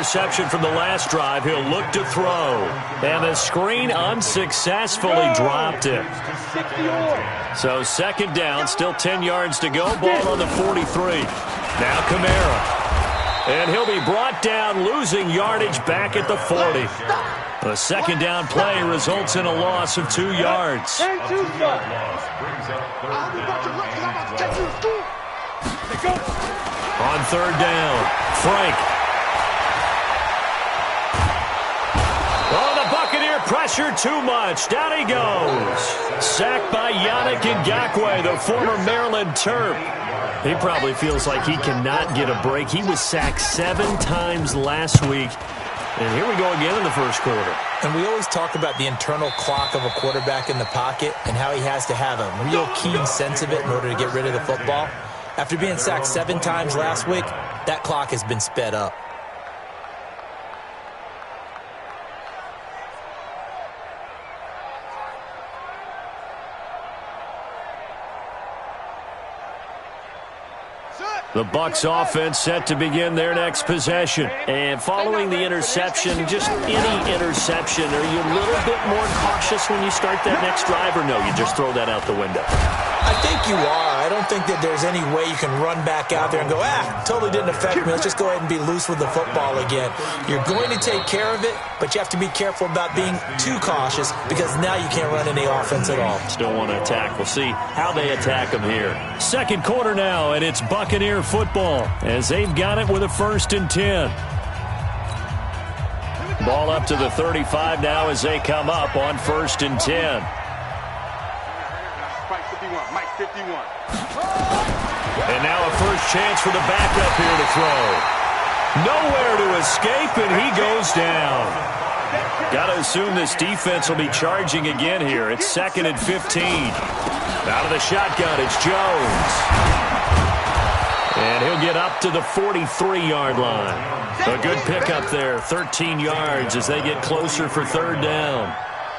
interception from the last drive. He'll look to throw. And the screen unsuccessfully dropped it. So second down, still 10 yards to go. Ball on the 43. Now Kamara. And he'll be brought down, losing yardage back at the 40. The second down play results in a loss of 2 yards. On third down, Frank. Oh, the Buccaneer pressure too much. Down he goes. Sacked by Yannick Ngakoue, the former Maryland Terp. He probably feels like he cannot get a break. He was sacked 7 times last week. And here we go again in the first quarter. And we always talk about the internal clock of a quarterback in the pocket and how he has to have a real keen sense of it in order to get rid of the football. After being sacked 7 times last week, that clock has been sped up. The Bucs offense set to begin their next possession. And following the interception, just any interception, are you a little bit more cautious when you start that next drive, or no, you just throw that out the window? I think you are. I don't think that there's any way you can run back out there and go, totally didn't affect me. Let's just go ahead and be loose with the football again. You're going to take care of it, but you have to be careful about being too cautious because now you can't run any offense at all. Still want to attack. We'll see how they attack them here. Second quarter now, and it's Buccaneer football as they've got it with a 1st and 10. Ball up to the 35 now as they come up on 1st and 10. Mike 51. And now a first chance for the backup here to throw. Nowhere to escape, and he goes down. Got to assume this defense will be charging again here. It's 2nd and 15. Out of the shotgun, it's Jones. And he'll get up to the 43-yard line. A good pickup there, 13 yards as they get closer for 3rd down.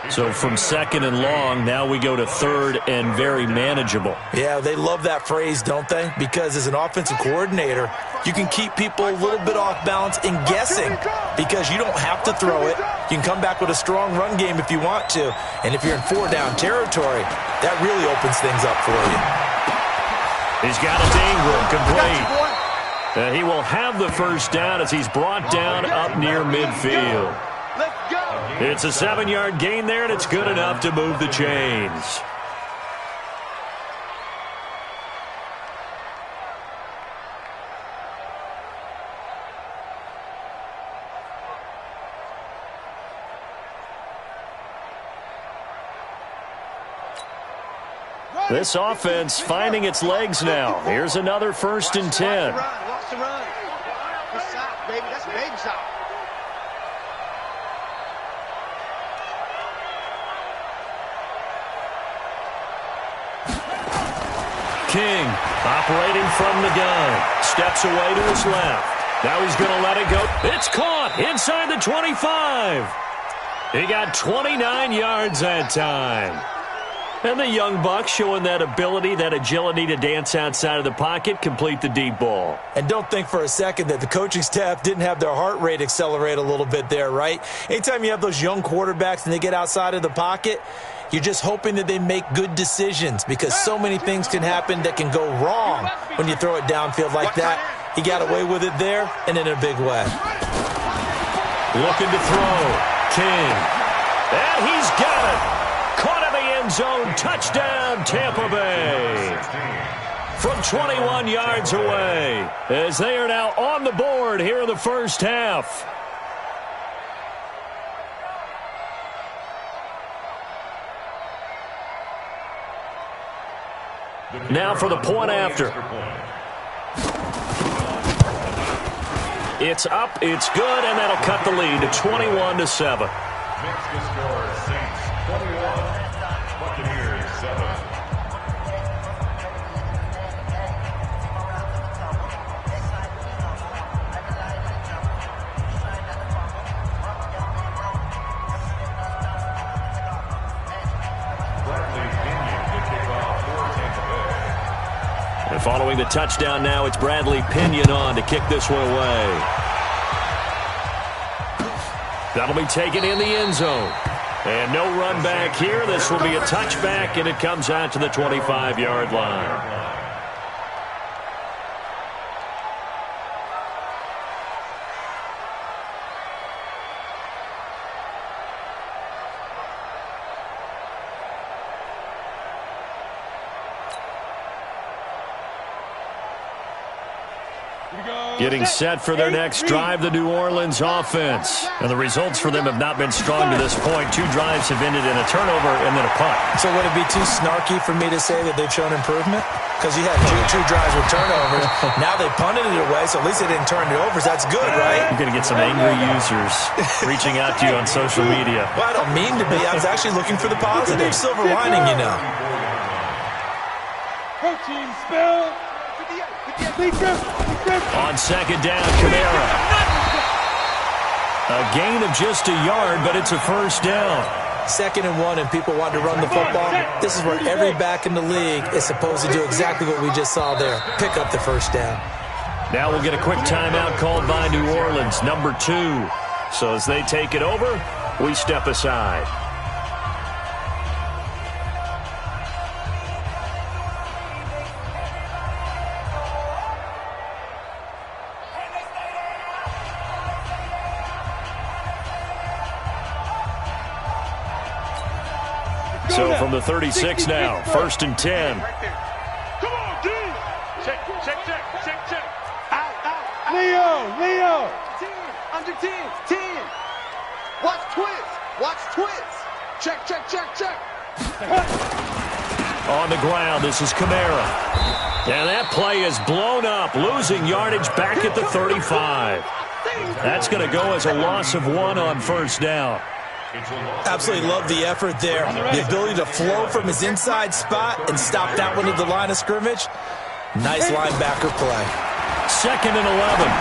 So from 2nd and long, now we go to 3rd and very manageable. Yeah, they love that phrase, don't they? Because as an offensive coordinator, you can keep people a little bit off balance and guessing because you don't have to throw it. You can come back with a strong run game if you want to. And if you're in 4-down territory, that really opens things up for you. He's got it to Ingram, complete. And he will have the first down as he's brought down up near midfield. It's a 7-yard gain there, and it's good enough to move the chains. This offense finding its legs now. Here's another 1st and 10. Watch the run. Good shot, baby. That's a baby shot. King operating from the gun. Steps away to his left. Now he's going to let it go. It's caught inside the 25. He got 29 yards that time. And the young buck showing that ability, that agility to dance outside of the pocket, complete the deep ball. And don't think for a second that the coaching staff didn't have their heart rate accelerate a little bit there, right? Anytime you have those young quarterbacks and they get outside of the pocket, you're just hoping that they make good decisions because so mmany things can happen that can go wrong when you throw it downfield like that. He got away with it there and in a big way. Looking to throw. King. And he's got it. Caught in the end zone. Touchdown, Tampa Bay. From 21 yards away as they are now on the board here in the first half. Now for the point after. It's up, it's good, and that'll cut the lead to 21-7. And following. Following the touchdown now, it's Bradley Pinion on to kick this one away. That'll be taken in the end zone. And no run back here. This will be a touchback, and it comes out to the 25-yard line. Getting set for their next drive, the New Orleans offense. And the results for them have not been strong to this point. 2 drives have ended in a turnover and then a punt. So would it be too snarky for me to say that they've shown improvement? Because you had two drives with turnovers. Now they punted it away, so at least they didn't turn it over. So that's good, right? You're going to get some angry users reaching out to you on social media. Well, I don't mean to be. I was actually looking for the positive. Silver lining, you know. Protein spill. On second down, Kamara. A gain of just a yard, but it's a first down. 2nd and 1, and people want to run the football. This is where every back in the league is supposed to do exactly what we just saw there. Pick up the first down. Now we'll get a quick timeout called by New Orleans, number 2. So as they take it over, we step aside. So from the 36 now, 1st and 10. Come on, D. Check. Out. Leo. 10, under 10, 10. Watch twist. Check. On the ground, this is Kamara. And that play is blown up, losing yardage back at the 35. That's going to go as a loss of 1 on first down. Absolutely love the effort there. The ability to flow from his inside spot and stop that one at the line of scrimmage. Nice linebacker play. 2nd and 11.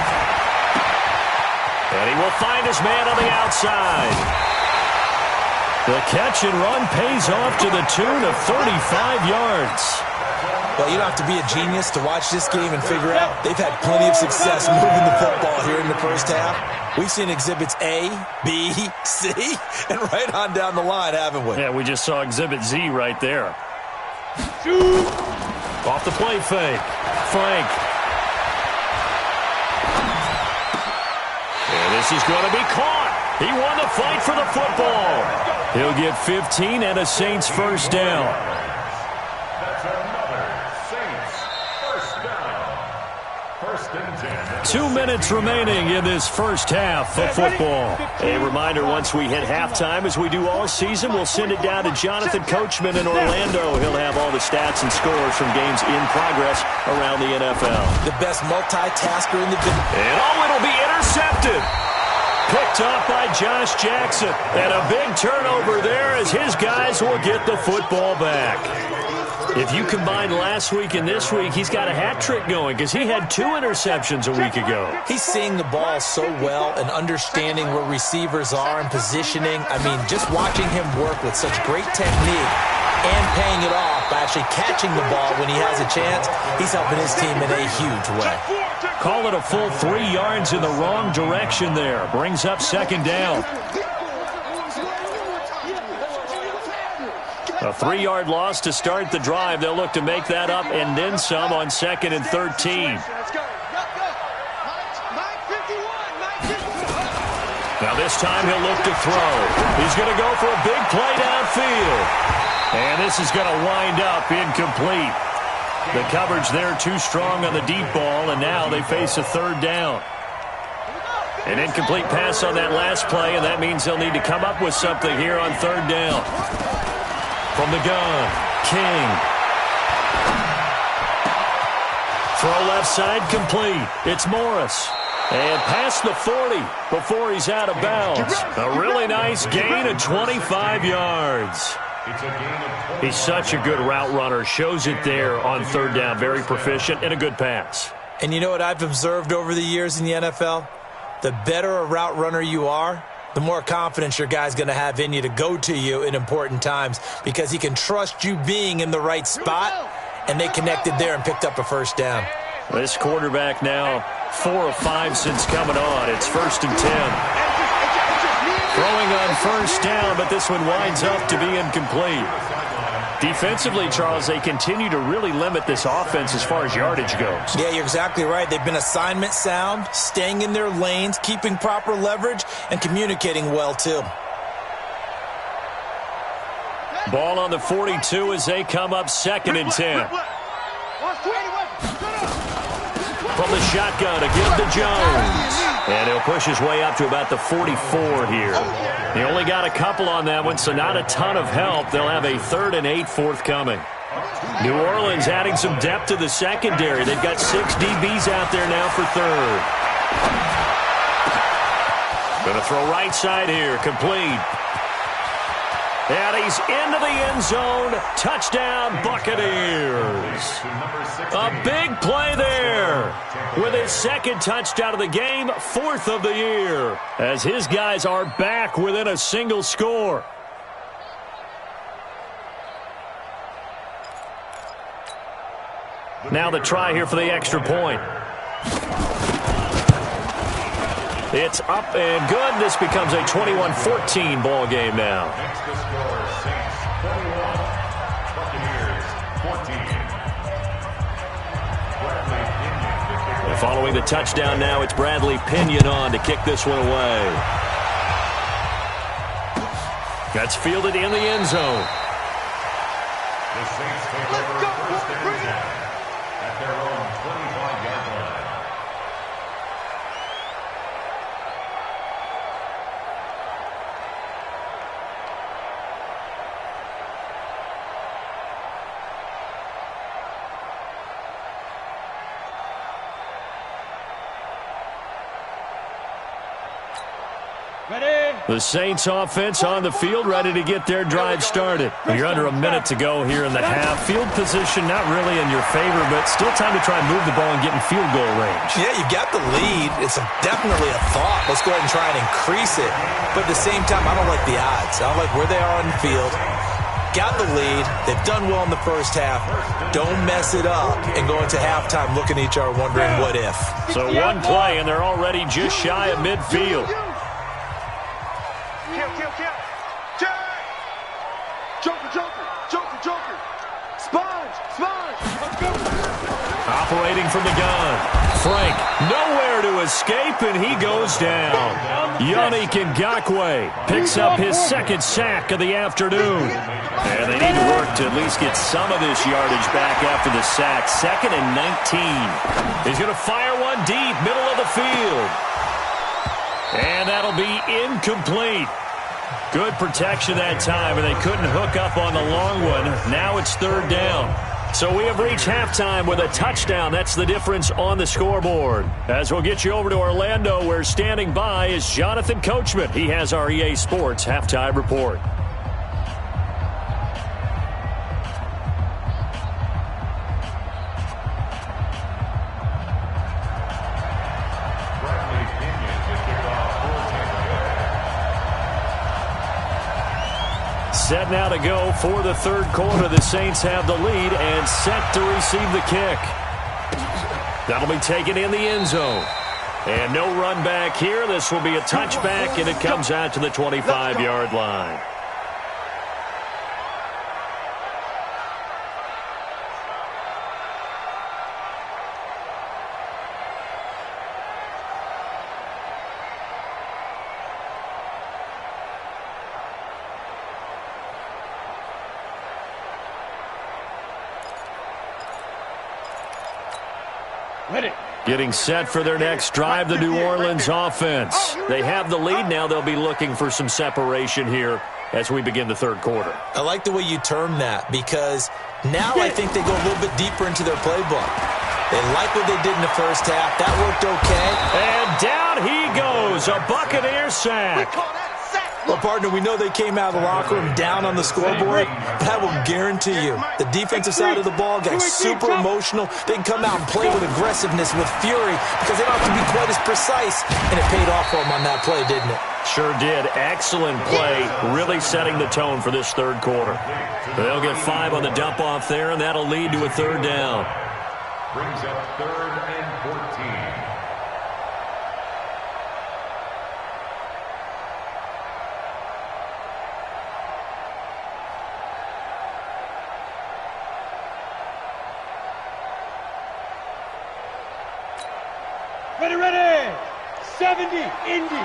And he will find his man on the outside. The catch and run pays off to the tune of 35 yards. Well, you don't have to be a genius to watch this game and figure out they've had plenty of success moving the football here in the first half. We've seen exhibits A, B, C, and right on down the line, haven't we? Yeah, we just saw exhibit Z right there. Shoot. Off the play fake. Frank. And this is going to be caught. He won the fight for the football. He'll get 15 and a Saints first down. 2 minutes remaining in this first half of football. A reminder, once we hit halftime, as we do all season, we'll send it down to Jonathan Coachman in Orlando. He'll have all the stats and scores from games in progress around the NFL. The best multitasker in the business. And it'll be intercepted. Picked up by Josh Jackson. And a big turnover there as his guys will get the football back. If you combine last week and this week, he's got a hat trick going because he had 2 interceptions a week ago. He's seeing the ball so well and understanding where receivers are and positioning. I mean, just watching him work with such great technique and paying it off by actually catching the ball when he has a chance, he's helping his team in a huge way. Call it a full 3 yards in the wrong direction there. Brings up 2nd down. A 3-yard loss to start the drive. They'll look to make that up and then some on 2nd and 13. Now this time he'll look to throw. He's going to go for a big play downfield. And this is going to wind up incomplete. The coverage there too strong on the deep ball, and now they face a 3rd down. An incomplete pass on that last play, and that means they'll need to come up with something here on 3rd down. From the gun, King. Throw left side complete. It's Morris. And past the 40 before he's out of bounds. A really nice gain of 25 yards. He's such a good route runner. Shows it there on 3rd down. Very proficient and a good pass. And you know what I've observed over the years in the NFL? The better a route runner you are, the more confidence your guy's going to have in you to go to you in important times because he can trust you being in the right spot, and they connected there and picked up a 1st down. This quarterback now 4 of 5 since coming on. It's 1st and 10. Throwing on first down, but this one winds up to be incomplete. Defensively, Charles, they continue to really limit this offense as far as yardage goes. Yeah, you're exactly right. They've been assignment sound, staying in their lanes, keeping proper leverage, and communicating well, too. Ball on the 42 as they come up 2nd and 10. From the shotgun to give to Jones. And he'll push his way up to about the 44 here. He only got a couple on that one, so not a ton of help. They'll have a 3rd and 8 forthcoming. New Orleans adding some depth to the secondary. They've got 6 DBs out there now for 3rd. Going to throw right side here. Complete. And he's into the end zone. Touchdown, Buccaneers. A big play there. With his 2nd touchdown of the game, 4th of the year. As his guys are back within a single score. Now the try here for the extra point. It's up and good. This becomes a 21-14 ball game now. And following the touchdown now, it's Bradley Pinion on to kick this one away. That's fielded in the end zone. The Saints take over first and 10 at their own 25-yard line. The Saints offense on the field, ready to get their drive started. You're under a minute to go here in the half. Field position not really in your favor, but still time to try and move the ball and get in field goal range. Yeah, you got the lead. It's definitely a thought. Let's go ahead and try and increase it. But at the same time, I don't like the odds. I don't like where they are on the field. Got the lead. They've done well in the first half. Don't mess it up and go into halftime looking at each other wondering what if. So one play, and they're already just shy of midfield. Joker. Sponge. Operating from the gun. Frank, nowhere to escape, and he goes down. Yannick Ngakoue picks up his 2nd sack of the afternoon. And they need to work to at least get some of this yardage back after the sack. 2nd and 19. He's going to fire one deep, middle of the field. And that'll be incomplete. Good protection that time, and they couldn't hook up on the long one. Now it's 3rd down. So we have reached halftime with a touchdown. That's the difference on the scoreboard. As we'll get you over to Orlando, where standing by is Jonathan Coachman. He has our EA Sports halftime report. Set now to go for the 3rd quarter. The Saints have the lead and set to receive the kick. That'll be taken in the end zone. And no run back here. This will be a touchback, and it comes out to the 25-yard line. Getting set for their next drive, the New Orleans offense. They have the lead now. They'll be looking for some separation here as we begin the 3rd quarter. I like the way you term that, because now I think they go a little bit deeper into their playbook. They like what they did in the first half. That worked okay. And down he goes, a Buccaneer sack. Well, partner, we know they came out of the locker room down on the scoreboard, but I will guarantee you the defensive side of the ball got super emotional. They can come out and play with aggressiveness, with fury, because they don't have to be quite as precise, and it paid off for them on that play, didn't it? Sure did. Excellent play, really setting the tone for this 3rd quarter. They'll get 5 on the dump-off there, and that'll lead to a 3rd down. Brings up 3rd and 14. Ready. 70, Indy.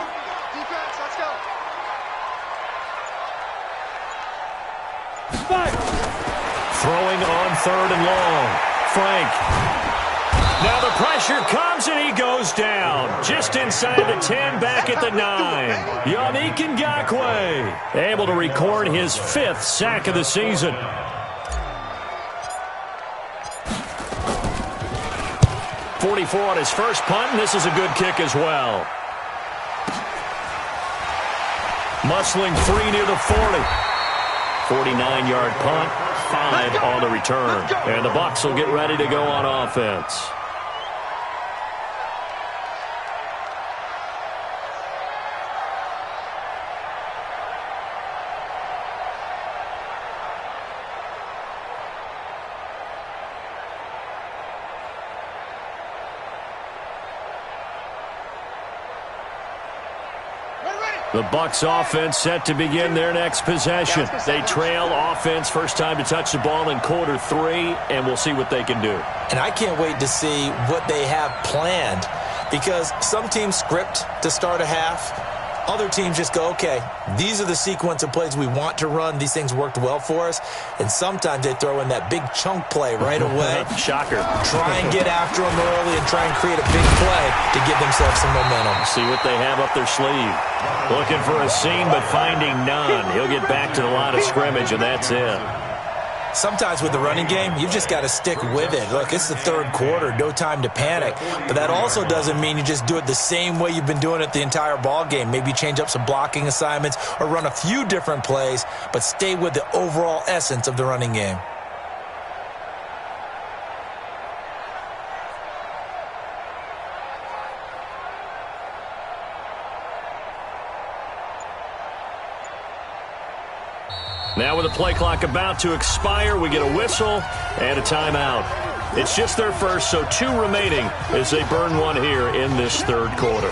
Defense, let's go. 5. Throwing on 3rd and long. Frank. Now the pressure comes and he goes down. Just inside the 10, back at the 9. Yannick Ngakoue able to record his 5th sack of the season. .44 on his first punt, and this is a good kick as well. Muscling 3 near the 40. 49-yard punt, 5 on the return. And the Bucs will get ready to go on offense. The Bucs offense set to begin their next possession. They trail offense, first time to touch the ball in quarter 3, and we'll see what they can do. And I can't wait to see what they have planned, because some teams script to start a half. Other teams just go, okay, these are the sequence of plays we want to run. These things worked well for us. And sometimes they throw in that big chunk play right away. Shocker. Try and get after them early and try and create a big play to give themselves some momentum. See what they have up their sleeve. Looking for a seam, but finding none. He'll get back to the line of scrimmage, and that's it. Sometimes with the running game, you just got to stick with it. Look, it's the 3rd quarter, no time to panic. But that also doesn't mean you just do it the same way you've been doing it the entire ball game. Maybe change up some blocking assignments or run a few different plays, but stay with the overall essence of the running game. Now with the play clock about to expire, we get a whistle and a timeout. It's just their first, so 2 remaining as they burn one here in this 3rd quarter.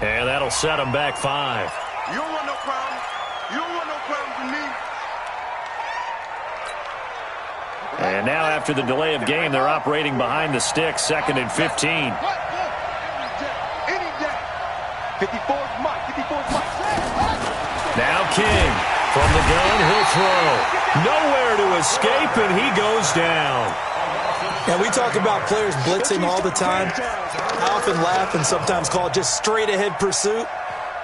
And that'll set them back 5. You don't want no problem. You don't want no problem from me. And now after the delay of game, they're operating behind the sticks, 2nd and 15. Any day. 54's Mike. 54's Mike. Now King from the gun, he'll throw. Nowhere to escape, and he goes down. And we talk about players blitzing all the time. I often laugh and sometimes call it just straight-ahead pursuit.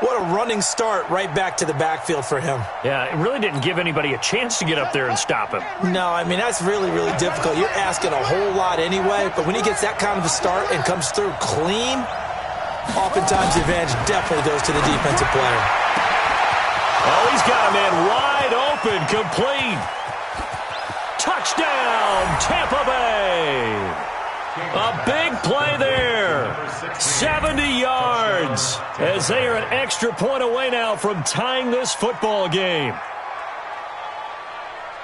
What a running start right back to the backfield for him. Yeah, it really didn't give anybody a chance to get up there and stop him. No, I mean, that's really, really difficult. You're asking a whole lot anyway, but when he gets that kind of a start and comes through clean, oftentimes the advantage definitely goes to the defensive player. Oh, he's got a man wide open, complete. Touchdown, Tampa Bay. A big play there. 70 yards as they are an extra point away now from tying this football game.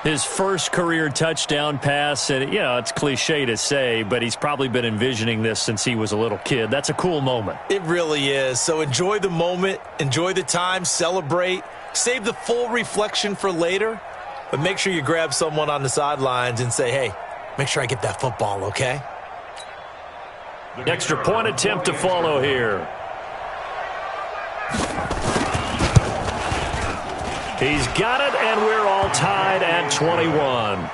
His first career touchdown pass, and, you know, it's cliche to say, but he's probably been envisioning this since he was a little kid. That's a cool moment. It really is. So enjoy the moment, enjoy the time, celebrate, save the full reflection for later. But make sure you grab someone on the sidelines and say, hey, make sure I get that football, okay? Extra point attempt to follow here. He's got it, and we're all tied at 21.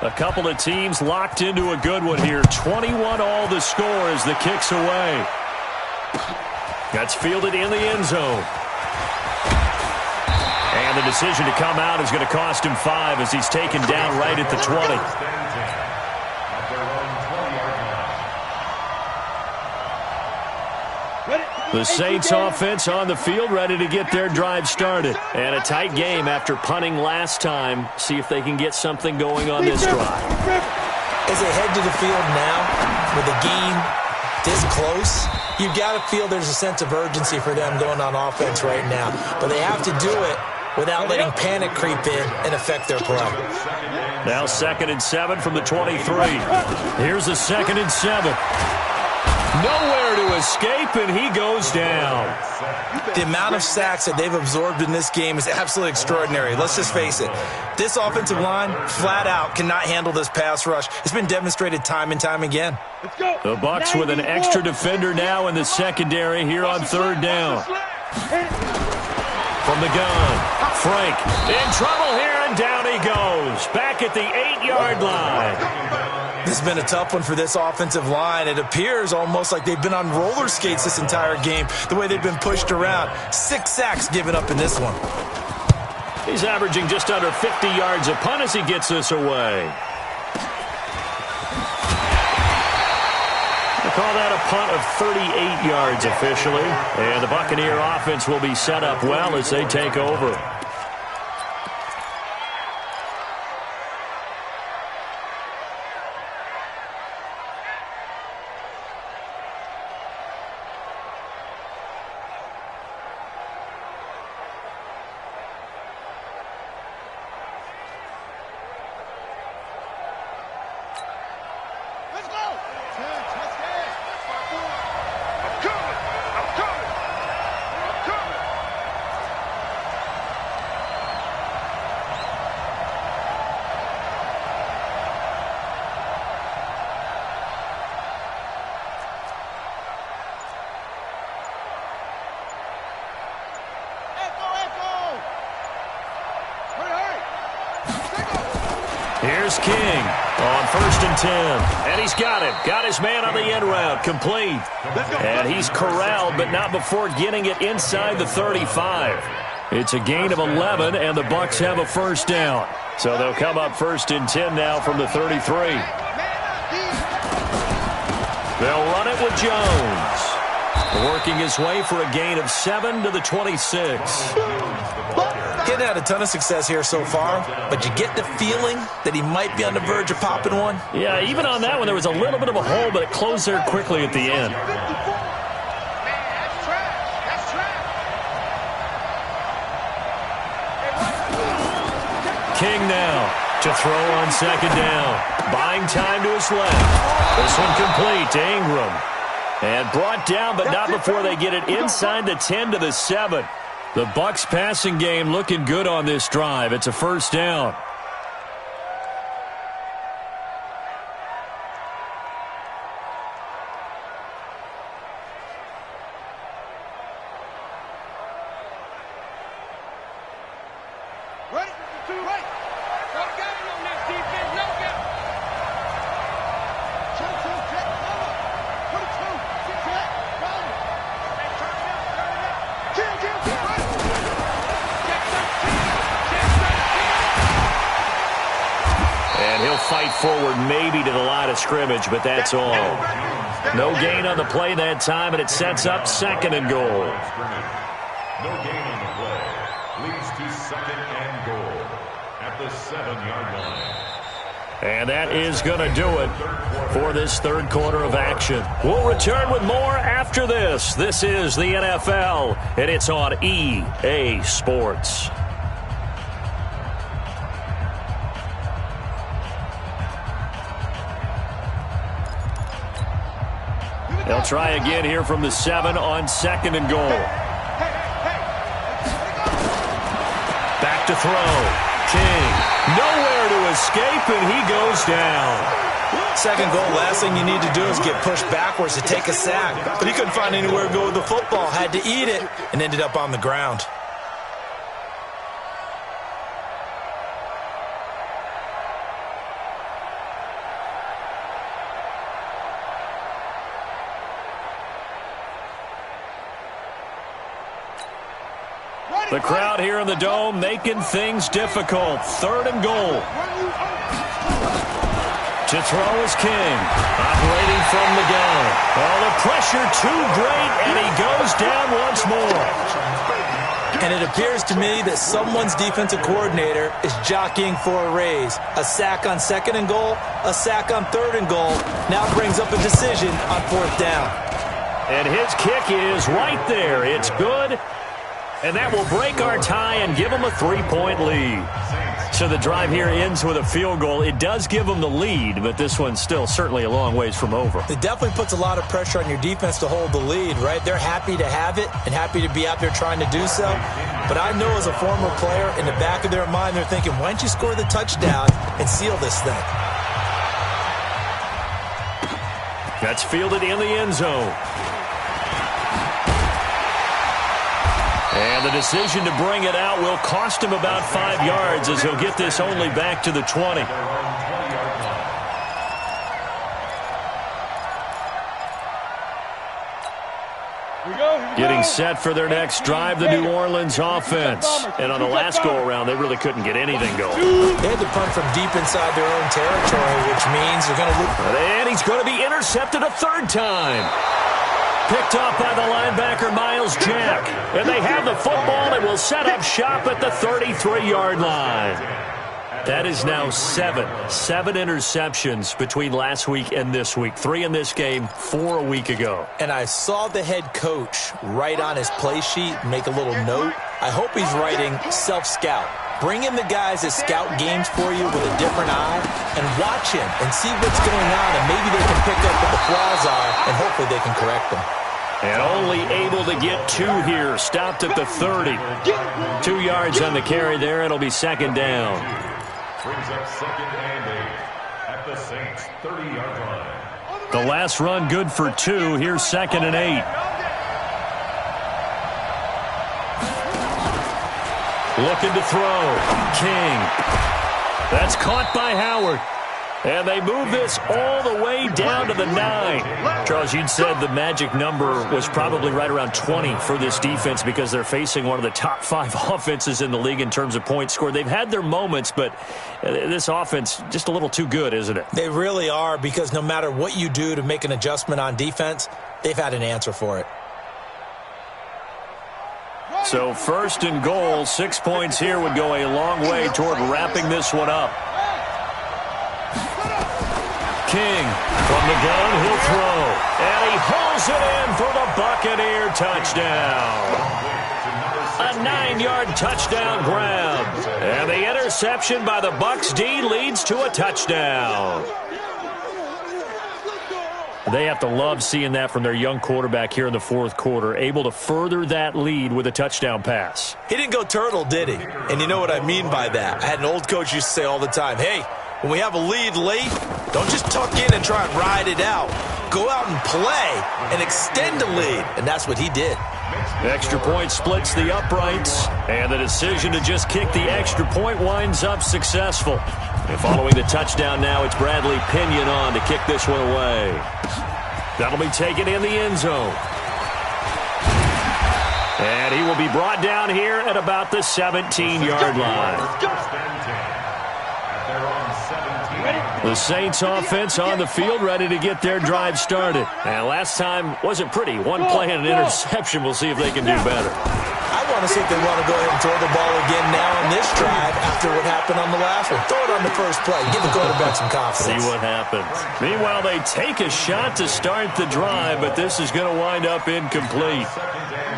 A couple of teams locked into a good one here. 21 all the score as the kick's away. That's fielded in the end zone. And the decision to come out is going to cost him 5 as he's taken down right at the 20. The Saints offense on the field, ready to get their drive started. And a tight game after punting last time. See if they can get something going on this drive. As they head to the field now, with the game this close, you've got to feel there's a sense of urgency for them going on offense right now. But they have to do it without letting panic creep in and affect their play. Now 2nd and 7 from the 23. Here's a 2nd and 7. Nowhere to escape, and he goes down. The amount of sacks that they've absorbed in this game is absolutely extraordinary. Let's just face it. This offensive line, flat out, cannot handle this pass rush. It's been demonstrated time and time again. Let's go. The Bucs with an extra defender now in the secondary here on 3rd down. From the gun, Frank in trouble here, and down he goes. Back at the 8-yard line. This has been a tough one for this offensive line. It appears almost like they've been on roller skates this entire game, the way they've been pushed around. 6 sacks given up in this one. He's averaging just under 50 yards a punt as he gets this away. They call that a punt of 38 yards officially. And the Buccaneer offense will be set up well as they take over. Here's King on 1st and 10. And he's got him. Got his man on the end route. Complete. And he's corralled, but not before getting it inside the 35. It's a gain of 11, and the Bucs have a 1st down. So they'll come up 1st and 10 now from the 33. They'll run it with Jones. Working his way for a gain of 7 to the 26. Getting had a ton of success here so far, but you get the feeling that he might be on the verge of popping one. Yeah, even on that one, there was a little bit of a hole, but it closed there quickly at the end. King now to throw on 2nd down. Buying time to his left. This one complete to Ingram. And brought down, but not before they get it inside the 10 to the 7. The Bucs passing game looking good on this drive. It's a 1st down. Ready? 2, right. No gap on this defense. No gap. Check, cover. 22, check, follow. Kill, right. And he'll fight forward maybe to the line of scrimmage, but that's all. No gain on the play that time, and it sets up 2nd and goal. No gain on the play. Leads to 2nd and goal at the 7-yard line. And that is going to do it for this 3rd quarter of action. We'll return with more after this. This is the NFL, and it's on EA Sports. They'll try again here from the 7 on 2nd and goal. Back to throw. King. Nowhere to escape, and he goes down. 2nd goal, last thing you need to do is get pushed backwards to take a sack. But he couldn't find anywhere to go with the football. Had to eat it and ended up on the ground. The crowd here in the Dome making things difficult. 3rd and goal. To throw is King. Operating from the gun. Oh, the pressure too great, and he goes down once more. And it appears to me that someone's defensive coordinator is jockeying for a raise. A sack on 2nd and goal, a sack on 3rd and goal. Now brings up a decision on 4th down. And his kick is right there. It's good. And that will break our tie and give them a 3-point lead. So the drive here ends with a field goal. It does give them the lead, but this one's still certainly a long ways from over. It definitely puts a lot of pressure on your defense to hold the lead, right? They're happy to have it and happy to be out there trying to do so. But I know as a former player, in the back of their mind, they're thinking, why don't you score the touchdown and seal this thing? That's fielded in the end zone. And the decision to bring it out will cost him about 5 yards as he'll get this only back to the 20. Getting set for their next drive, the New Orleans offense. And on the last go-around, they really couldn't get anything going. They had to punt from deep inside their own territory, which means they're going to lose. And he's going to be intercepted a 3rd time. Picked off by the linebacker, Miles Jack. And they have the football and will set up shop at the 33-yard line. That is now 7 interceptions between last week and this week. 3 in this game, 4 a week ago. And I saw the head coach write on his play sheet, make a little note. I hope he's writing self-scout. Bring in the guys that scout games for you with a different eye and watch him and see what's going on, and maybe they can pick up what the flaws are, and hopefully they can correct them. And only able to get 2 here. Stopped at the 30. 2 yards on the carry there. It'll be 2nd down. Brings up 2nd and 8 at the Saints' 30-yard line. The last run good for 2. Here's 2nd and 8. Looking to throw. King. That's caught by Howard. And they move this all the way down to the 9. Charles, you'd said the magic number was probably right around 20 for this defense because they're facing one of the top 5 offenses in the league in terms of points scored. They've had their moments, but this offense just a little too good, isn't it? They really are, because no matter what you do to make an adjustment on defense, they've had an answer for it. So 1st and goal, 6 points here would go a long way toward wrapping this one up. King from the gun, he'll throw. And he hauls it in for the Buccaneer touchdown. A 9-yard touchdown grab. And the interception by the Bucs D leads to a touchdown. They have to love seeing that from their young quarterback here in the 4th quarter, able to further that lead with a touchdown pass. He didn't go turtle, did he? And you know what I mean by that. I had an old coach used to say all the time, hey, when we have a lead late, don't just tuck in and try and ride it out. Go out and play and extend the lead. And that's what he did. Extra point splits the uprights, and the decision to just kick the extra point winds up successful. And following the touchdown now, it's Bradley Pinion on to kick this one away. That'll be taken in the end zone. And he will be brought down here at about the 17-yard line. The Saints offense on the field, ready to get their drive started. And last time wasn't pretty. One play and an interception. We'll see if they can do better. I want to see if they want to go ahead and throw the ball again now on this drive after what happened on the last one. Throw it on the first play. Give the quarterback some confidence. See what happens. Meanwhile, they take a shot to start the drive, but this is going to wind up incomplete.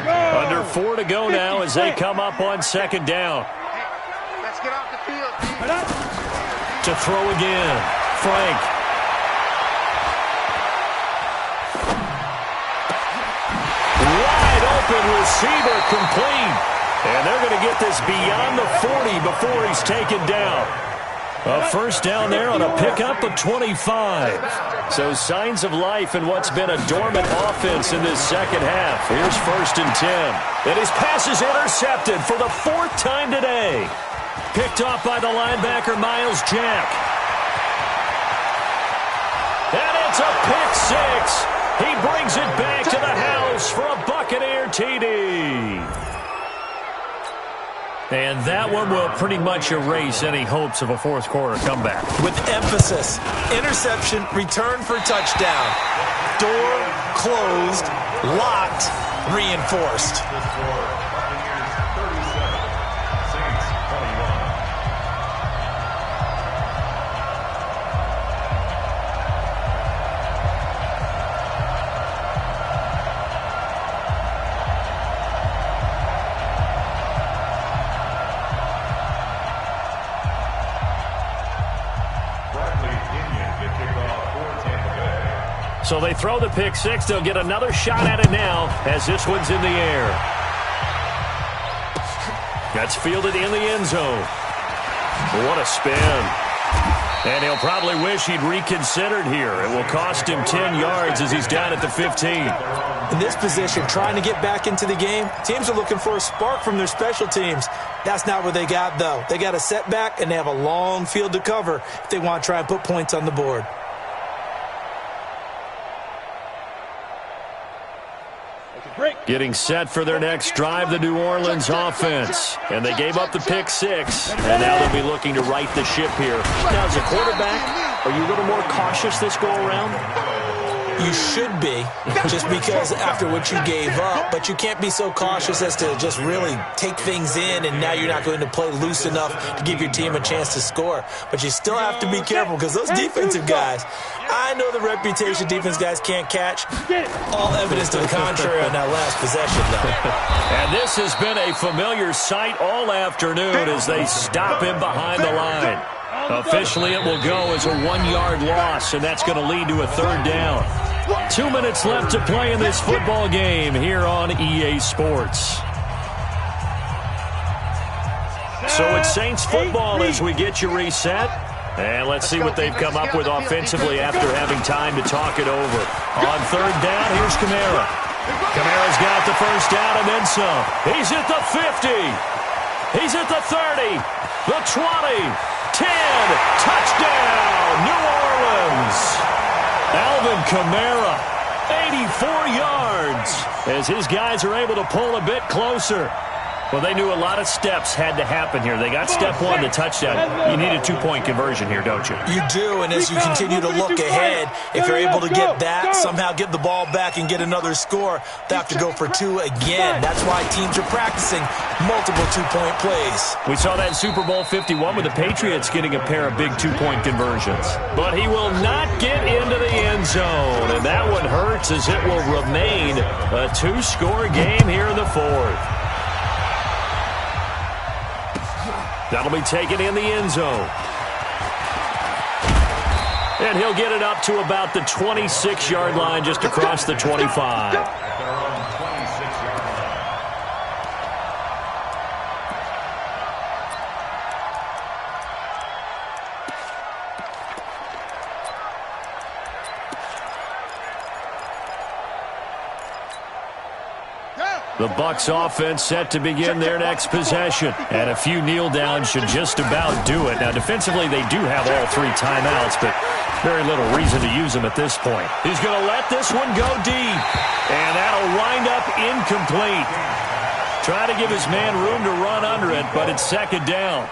Under 4 to go now as they come up on 2nd down. Let's get off the field. To throw again. Frank. Wide open receiver complete. And they're going to get this beyond the 40 before he's taken down. A 1st down there on a pickup of 25. So signs of life in what's been a dormant offense in this 2nd half. Here's 1st and 10. And his pass is intercepted for the 4th time today. Picked off by the linebacker, Miles Jack. And it's a pick 6. He brings it back to the house for a Buccaneer TD. And that one will pretty much erase any hopes of a fourth quarter comeback. With emphasis, interception, return for touchdown. Door closed, locked, reinforced. So they throw the pick six. They'll get another shot at it now as this one's in the air. That's fielded in the end zone. What a spin. And he'll probably wish he'd reconsidered here. It will cost him 10 yards as he's down at the 15. In this position, trying to get back into the game, teams are looking for a spark from their special teams. That's not what they got, though. They got a setback, and they have a long field to cover if they want to try and put points on the board. Getting set for their next drive, the New Orleans offense. And they gave up the pick six, and now they'll be looking to right the ship here. Now, as a quarterback, are you a little more cautious this go-around? You should be, just because after what you gave up, but you can't be so cautious as to just really take things in, and now you're not going to play loose enough to give your team a chance to score. But you still have to be careful because those defensive guys, I know the reputation defense guys can't catch. All evidence to the contrary on that last possession, though. And this has been a familiar sight all afternoon as they stop him behind the line. Officially, it will go as a 1-yard loss, and that's going to lead to a third down. 2 minutes left to play in this football game here on EA Sports. So it's Saints football as we get you reset. And let's see what they've come up with offensively after having time to talk it over. On third down, here's Kamara. Kamara's got the first down and then some. He's at the 50. He's at the 30. The 20. 10, touchdown, New Orleans. Alvin Kamara, 84 yards, as his guys are able to pull a bit closer. Well, they knew a lot of steps had to happen here. They got step one, the touchdown. You need a two-point conversion here, don't you? You do, and as you continue to look ahead, if you're able to get that, somehow get the ball back and get another score, they have to go for two again. That's why teams are practicing multiple two-point plays. We saw that in Super Bowl 51 with the Patriots getting a pair of big two-point conversions. But he will not get into the end zone, and that one hurts as it will remain a two-score game here in the fourth. That'll be taken in the end zone. And he'll get it up to about the 26-yard line, just across the 25. The Bucs offense set to begin their next possession. And a few kneel downs should just about do it. Now, defensively, they do have all three timeouts, but very little reason to use them at this point. He's going to let this one go deep. And that'll wind up incomplete. Trying to give his man room to run under it, but it's second down.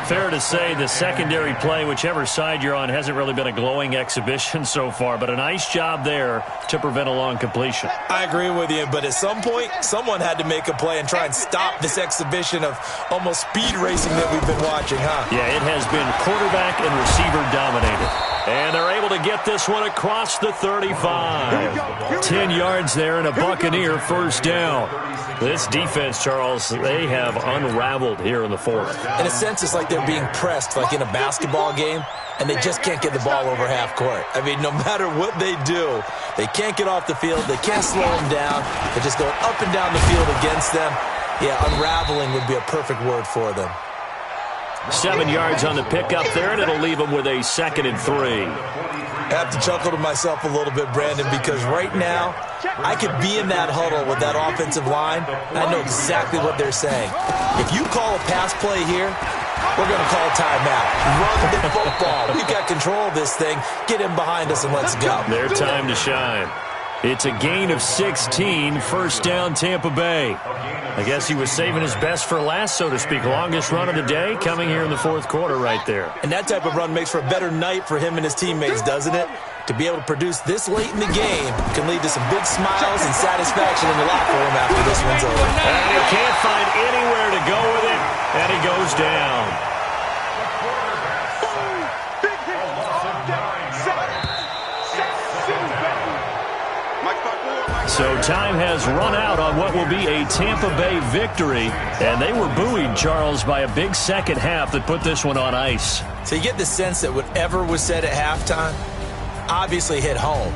Fair to say the secondary play, whichever side you're on, hasn't really been a glowing exhibition so far, but a nice job there to prevent a long completion. I agree with you, but at some point, someone had to make a play and try and stop this exhibition of almost speed racing that we've been watching, huh? Yeah, it has been quarterback and receiver dominated. And they're able to get this one across the 35. 10 yards there and a Buccaneer first down. This defense, Charles, they have unraveled here in the fourth. In a sense, it's like they're being pressed, like in a basketball game, and they just can't get the ball over half court. I mean, no matter what they do, they can't get off the field. They can't slow them down. They're just going up and down the field against them. Yeah, unraveling would be a perfect word for them. 7 yards on the pickup there, and it'll leave them with a 2nd and 3. I have to chuckle to myself a little bit, Brandon, because right now, I could be in that huddle with that offensive line, and I know exactly what they're saying. If you call a pass play here, we're going to call timeout. Run the football. We've got control of this thing. Get him behind us and let's go. Their time to shine. It's a gain of 16, first down Tampa Bay. I guess he was saving his best for last, so to speak. Longest run of the day coming here in the fourth quarter right there. And that type of run makes for a better night for him and his teammates, doesn't it? To be able to produce this late in the game can lead to some big smiles and satisfaction in the locker room after this one's over. And he can't find anywhere to go with it, and he goes down. So time has run out on what will be a Tampa Bay victory. And they were buoyed, Charles, by a big second half that put this one on ice. So you get the sense that whatever was said at halftime obviously hit home.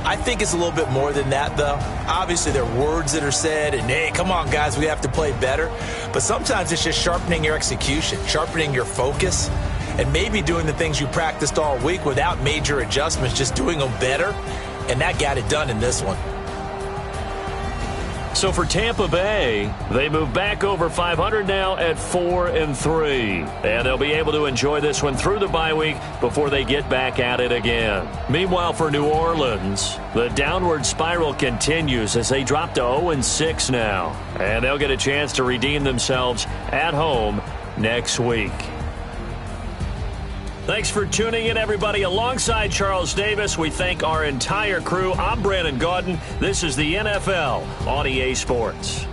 I think it's a little bit more than that, though. Obviously, there are words that are said, and, hey, come on, guys, we have to play better. But sometimes it's just sharpening your execution, sharpening your focus, and maybe doing the things you practiced all week without major adjustments, just doing them better. And that got it done in this one. So for Tampa Bay, they move back over 500 now at 4-3. And they'll be able to enjoy this one through the bye week before they get back at it again. Meanwhile, for New Orleans, the downward spiral continues as they drop to 0-6 now. And they'll get a chance to redeem themselves at home next week. Thanks for tuning in, everybody. Alongside Charles Davis, we thank our entire crew. I'm Brandon Gaudin. This is the NFL on EA Sports.